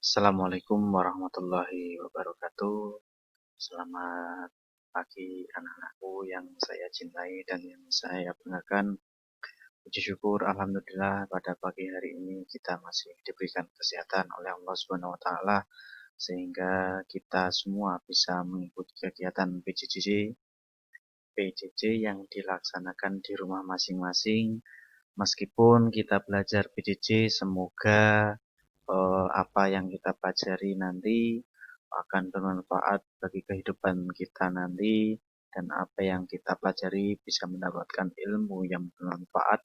Assalamualaikum warahmatullahi wabarakatuh. Selamat pagi anak-anakku yang saya cintai dan yang saya banggakan. Puji syukur alhamdulillah pada pagi hari ini kita masih diberikan kesehatan oleh Allah Subhanahu wa taala sehingga kita semua bisa mengikuti kegiatan PJJ yang dilaksanakan di rumah masing-masing. Meskipun kita belajar PJJ, semoga apa yang kita pelajari nanti akan bermanfaat bagi kehidupan kita nanti dan apa yang kita pelajari bisa mendapatkan ilmu yang bermanfaat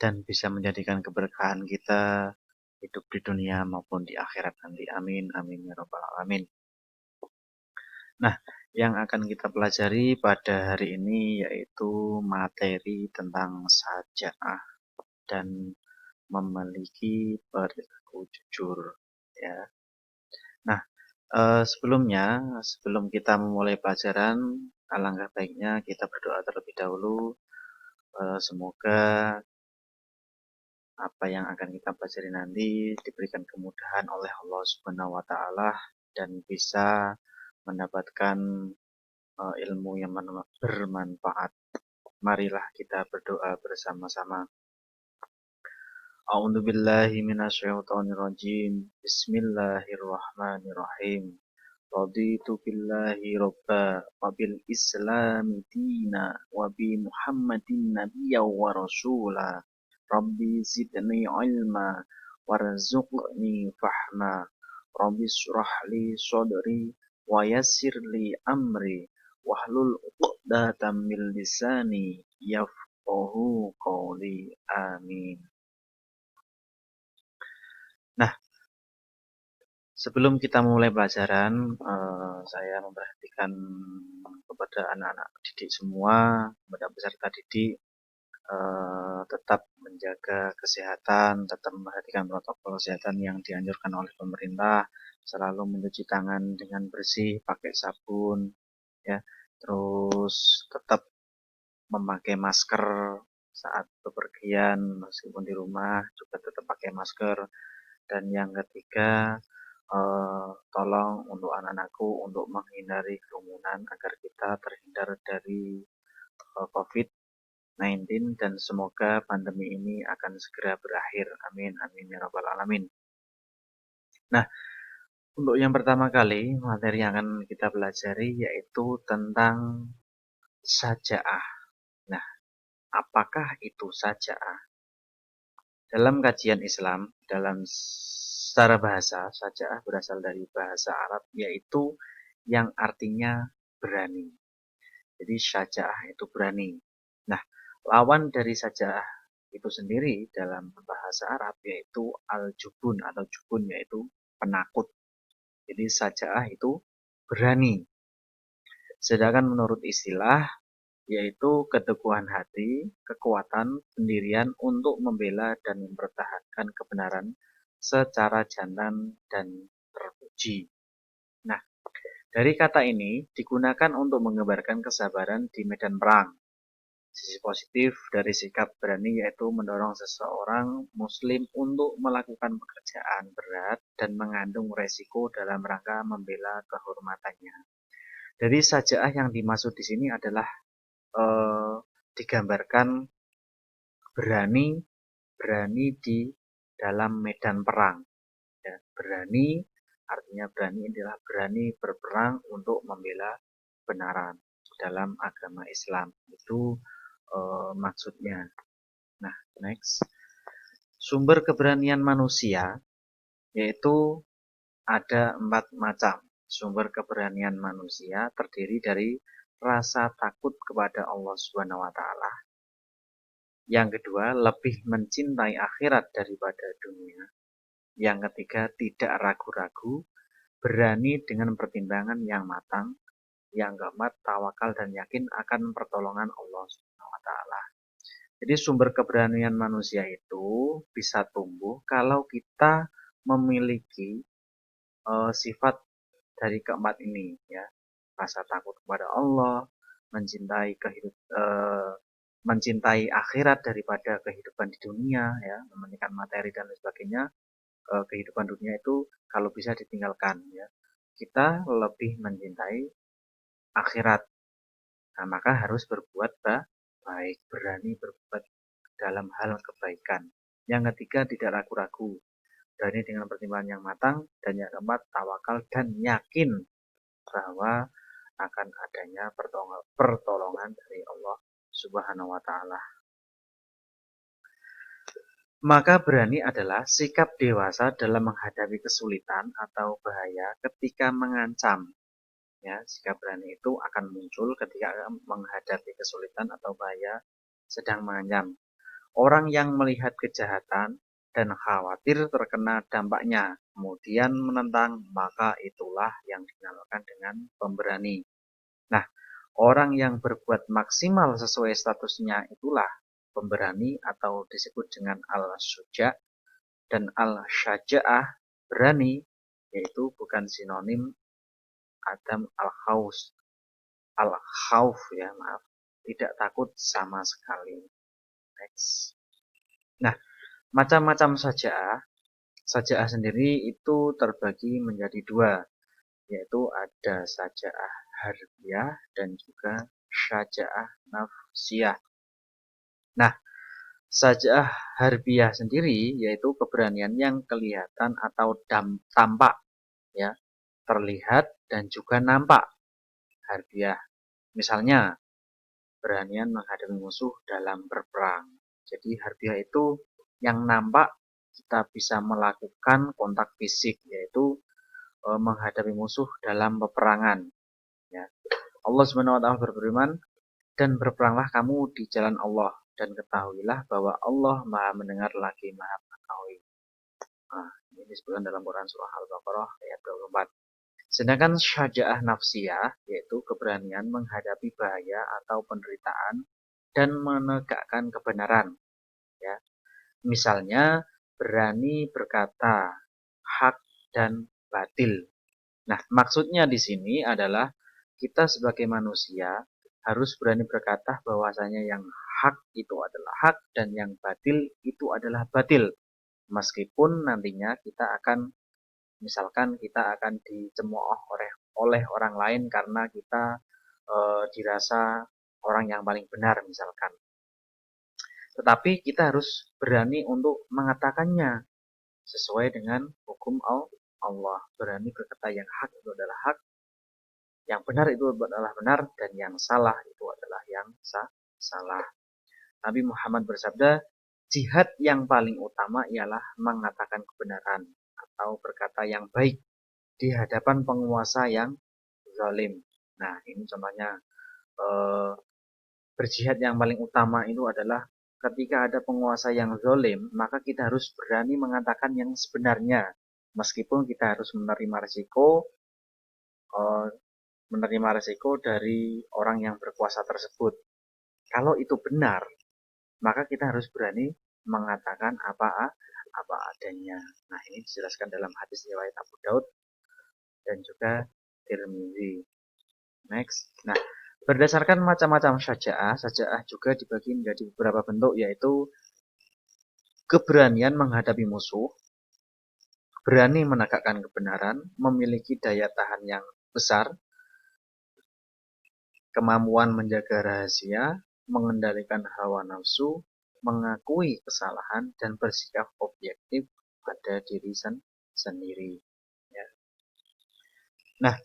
dan bisa menjadikan keberkahan kita hidup di dunia maupun di akhirat nanti. Amin, amin ya robbal alamin. Nah, yang akan kita pelajari pada hari ini yaitu materi tentang sajaah dan memiliki perilaku jujur, ya. Nah, sebelum kita memulai pelajaran, alangkah baiknya kita berdoa terlebih dahulu. Semoga apa yang akan kita pelajari nanti diberikan kemudahan oleh Allah Subhanahu wa taala dan bisa mendapatkan ilmu yang bermanfaat. Marilah kita berdoa bersama-sama. A'udzu billahi minasyaitonir rajim. Bismillahirrahmanirrahim. Raditu billahi robba wa bil islami dina wa bi muhammadin nabiyya wa rasula. Rabbi zidni ilma warzuqni fahma. Rabbi surah li sodri wa yassir li amri wahlul uqdatam min lisani yafqahu qawli. Amin. Nah, sebelum kita mulai pelajaran, saya memperhatikan kepada anak-anak didik semua, kepada peserta didik, tetap menjaga kesehatan, tetap memperhatikan protokol kesehatan yang dianjurkan oleh pemerintah, selalu mencuci tangan dengan bersih, pakai sabun, ya, terus tetap memakai masker saat bepergian, meskipun di rumah juga tetap pakai masker. Dan yang ketiga, tolong untuk anak-anakku untuk menghindari kerumunan agar kita terhindar dari COVID-19 dan semoga pandemi ini akan segera berakhir. Amin, amin ya rabbal alamin. Nah, untuk yang pertama kali materi yang akan kita pelajari yaitu tentang sajaah. Nah, apakah itu sajaah? Dalam kajian Islam, dalam secara bahasa, sajaah berasal dari bahasa Arab yaitu yang artinya berani. Jadi sajaah itu berani. Nah, lawan dari sajaah itu sendiri dalam bahasa Arab yaitu al-jubun atau jubun yaitu penakut. Jadi sajaah itu berani. Sedangkan menurut istilah yaitu keteguhan hati, kekuatan, pendirian untuk membela dan mempertahankan kebenaran secara jantan dan terpuji. Nah, dari kata ini digunakan untuk menggambarkan kesabaran di medan perang. Sisi positif dari sikap berani yaitu mendorong seseorang muslim untuk melakukan pekerjaan berat dan mengandung resiko dalam rangka membela kehormatannya. Dari sajaah yang dimaksud di sini adalah digambarkan berani di dalam medan perang. Ya, berani artinya berani adalah berani berperang untuk membela kebenaran dalam agama Islam. Itu maksudnya. Nah, next. Sumber keberanian manusia yaitu ada 4 macam. Sumber keberanian manusia terdiri dari rasa takut kepada Allah Subhanahu wa taala. Yang kedua, lebih mencintai akhirat daripada dunia. Yang ketiga, tidak ragu-ragu, berani dengan pertimbangan yang matang. Yang keempat, tawakal dan yakin akan pertolongan Allah Subhanahu wa taala. Jadi sumber keberanian manusia itu bisa tumbuh kalau kita memiliki sifat dari keempat ini, ya. Rasa takut kepada Allah, mencintai akhirat daripada kehidupan di dunia, ya, mementingkan materi dan lain sebagainya, kehidupan dunia itu kalau bisa ditinggalkan ya. Kita lebih mencintai akhirat. Nah, maka harus berbuat baik, berani berbuat dalam hal kebaikan. Yang ketiga, tidak ragu-ragu, berani dengan pertimbangan yang matang, dan yang keempat, tawakal dan yakin bahwa akan adanya pertolongan dari Allah Subhanahu wa taala. Maka berani adalah sikap dewasa dalam menghadapi kesulitan atau bahaya ketika mengancam. Ya, sikap berani itu akan muncul ketika menghadapi kesulitan atau bahaya sedang mengancam. Orang yang melihat kejahatan dan khawatir terkena dampaknya, kemudian menentang, maka itulah yang dinamakan dengan pemberani. Nah, orang yang berbuat maksimal sesuai statusnya itulah pemberani atau disebut dengan al-syuja, dan al-syaja'ah berani, yaitu bukan sinonim Adam al-khawf ya, maaf, tidak takut sama sekali. Next. Nah, macam-macam saja'ah sendiri itu terbagi menjadi dua, yaitu ada saja'ah harbiah dan juga syaja'ah nafsiyah. Nah, saja'ah harbiah sendiri yaitu keberanian yang kelihatan atau tampak ya, terlihat dan juga nampak. Harbiah misalnya beranian menghadapi musuh dalam berperang. Jadi harbiah itu yang nampak, kita bisa melakukan kontak fisik, yaitu menghadapi musuh dalam peperangan. Ya. Allah Subhanahu wa taala berfirman, dan berperanglah kamu di jalan Allah, dan ketahuilah bahwa Allah Maha mendengar lagi Maha mengetahui. Nah, ini disebutkan dalam Quran surah Al-Baqarah ayat 24. Sedangkan syaja'ah nafsiyah, yaitu keberanian menghadapi bahaya atau penderitaan dan menegakkan kebenaran. Ya. Misalnya, berani berkata hak dan batil. Nah, maksudnya di sini adalah kita sebagai manusia harus berani berkata bahwasanya yang hak itu adalah hak dan yang batil itu adalah batil. Meskipun nantinya kita akan, misalkan kita akan dicemooh oleh orang lain karena kita dirasa orang yang paling benar misalkan. Tetapi kita harus berani untuk mengatakannya sesuai dengan hukum Allah. Berani berkata yang hak itu adalah hak, yang benar itu adalah benar, dan yang salah itu adalah yang salah. Nabi Muhammad bersabda, jihad yang paling utama ialah mengatakan kebenaran atau berkata yang baik di hadapan penguasa yang zalim. Nah, ini contohnya berjihad yang paling utama itu adalah ketika ada penguasa yang zalim, maka kita harus berani mengatakan yang sebenarnya, meskipun kita harus menerima resiko dari orang yang berkuasa tersebut. Kalau itu benar, maka kita harus berani mengatakan apa adanya. Nah, ini dijelaskan dalam hadis riwayat Abu Daud dan juga Tirmizi. Next. Nah, berdasarkan macam-macam saja'ah juga dibagi menjadi beberapa bentuk, yaitu keberanian menghadapi musuh, berani menegakkan kebenaran, memiliki daya tahan yang besar, kemampuan menjaga rahasia, mengendalikan hawa nafsu, mengakui kesalahan, dan bersikap objektif pada diri sendiri. Ya. Nah,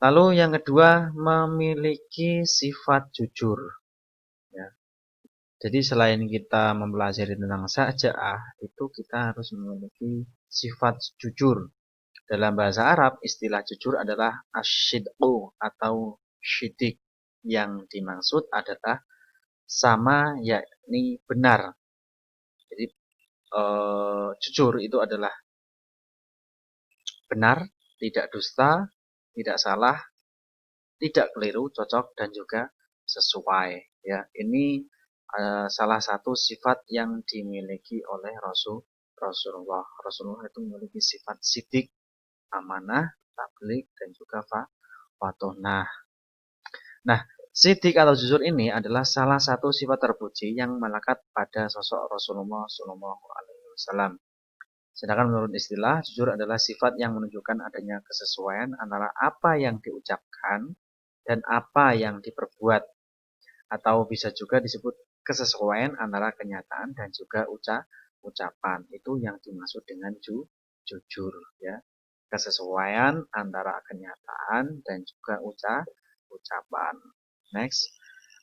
lalu yang kedua, memiliki sifat jujur. Ya. Jadi selain kita mempelajari tentang saja'ah, itu kita harus memiliki sifat jujur. Dalam bahasa Arab, istilah jujur adalah asyidqu atau syidik. Yang dimaksud adalah sama, yakni benar. Jadi jujur itu adalah benar, tidak dusta, tidak salah, tidak keliru, cocok, dan juga sesuai. Ya, ini salah satu sifat yang dimiliki oleh Rasulullah. Rasulullah itu memiliki sifat sidik, amanah, tabligh, dan juga fatonah. Nah, sidik atau jujur ini adalah salah satu sifat terpuji yang melekat pada sosok Rasulullah SAW. Sedangkan menurut istilah, jujur adalah sifat yang menunjukkan adanya kesesuaian antara apa yang diucapkan dan apa yang diperbuat. Atau bisa juga disebut kesesuaian antara kenyataan dan juga ucapan. Itu yang dimaksud dengan jujur, ya. Kesesuaian antara kenyataan dan juga ucapan. Next.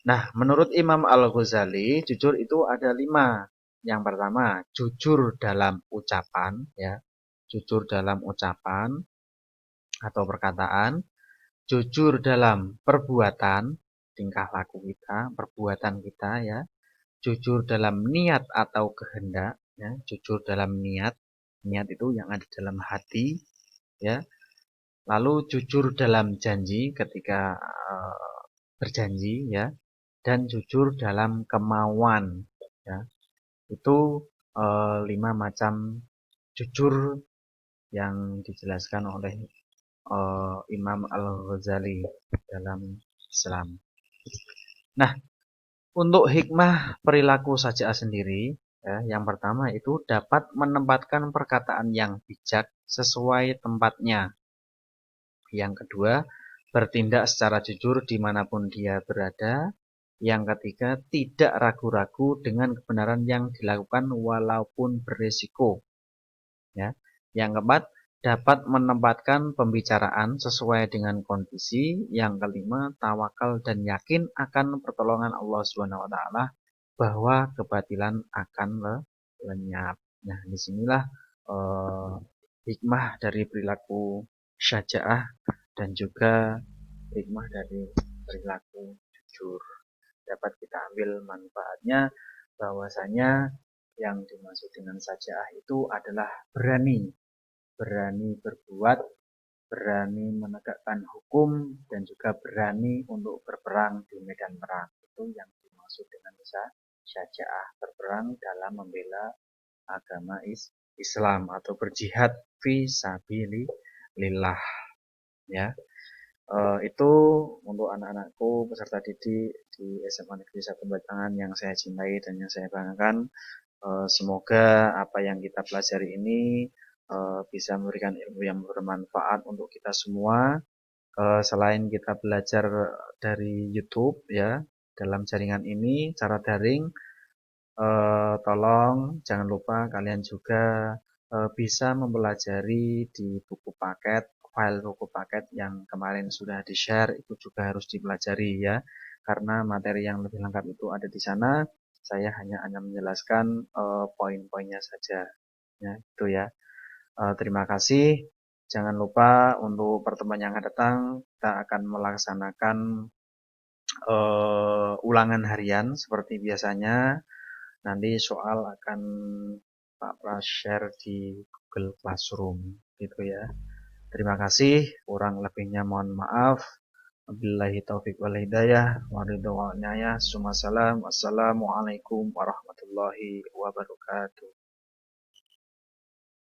Nah, menurut Imam Al-Ghazali, jujur itu ada 5. Yang pertama, jujur dalam ucapan, ya. Jujur dalam ucapan atau perkataan. Jujur dalam perbuatan, tingkah laku kita, perbuatan kita, ya. Jujur dalam niat atau kehendak, ya. Jujur dalam niat. Niat itu yang ada dalam hati, ya. Lalu jujur dalam janji ketika berjanji, ya. Dan jujur dalam kemauan, ya. Itu 5 macam jujur yang dijelaskan oleh Imam Al-Ghazali dalam Islam. Nah, untuk hikmah perilaku saja'ah sendiri, ya, yang pertama itu dapat menempatkan perkataan yang bijak sesuai tempatnya. Yang kedua, bertindak secara jujur dimanapun dia berada. Yang ketiga, tidak ragu-ragu dengan kebenaran yang dilakukan walaupun berisiko. Ya. Yang keempat, dapat menempatkan pembicaraan sesuai dengan kondisi. Yang kelima, tawakal dan yakin akan pertolongan Allah Subhanahu wa taala bahwa kebatilan akan lenyap. Nah, disinilah hikmah dari perilaku syaja'ah dan juga hikmah dari perilaku jujur. Dapat kita ambil manfaatnya bahwasanya yang dimaksud dengan saja'ah itu adalah berani, berani berbuat, berani menegakkan hukum, dan juga berani untuk berperang di medan perang. Itu yang dimaksud dengan saja'ah, berperang dalam membela agama Islam atau berjihad fi sabilillah, ya. Itu untuk anak-anakku peserta didik di SMA Negeri 1 Batangan yang saya cintai dan yang saya banggakan. Semoga apa yang kita pelajari ini bisa memberikan ilmu yang bermanfaat untuk kita semua. Selain kita belajar dari YouTube, ya, dalam jaringan ini cara daring, tolong jangan lupa kalian juga bisa mempelajari di buku paket, file buku paket yang kemarin sudah di-share, itu juga harus dipelajari, ya. Karena materi yang lebih lengkap itu ada di sana. Saya hanya menjelaskan poin-poinnya saja. Ya, itu ya. Terima kasih. Jangan lupa untuk pertemuan yang akan datang kita akan melaksanakan ulangan harian seperti biasanya. Nanti soal akan Pak Pras share di Google Classroom, gitu ya. Terima kasih, kurang lebihnya mohon maaf. Wabillahi taufiq wal hidayah. Wassalamualaikum warahmatullahi wabarakatuh.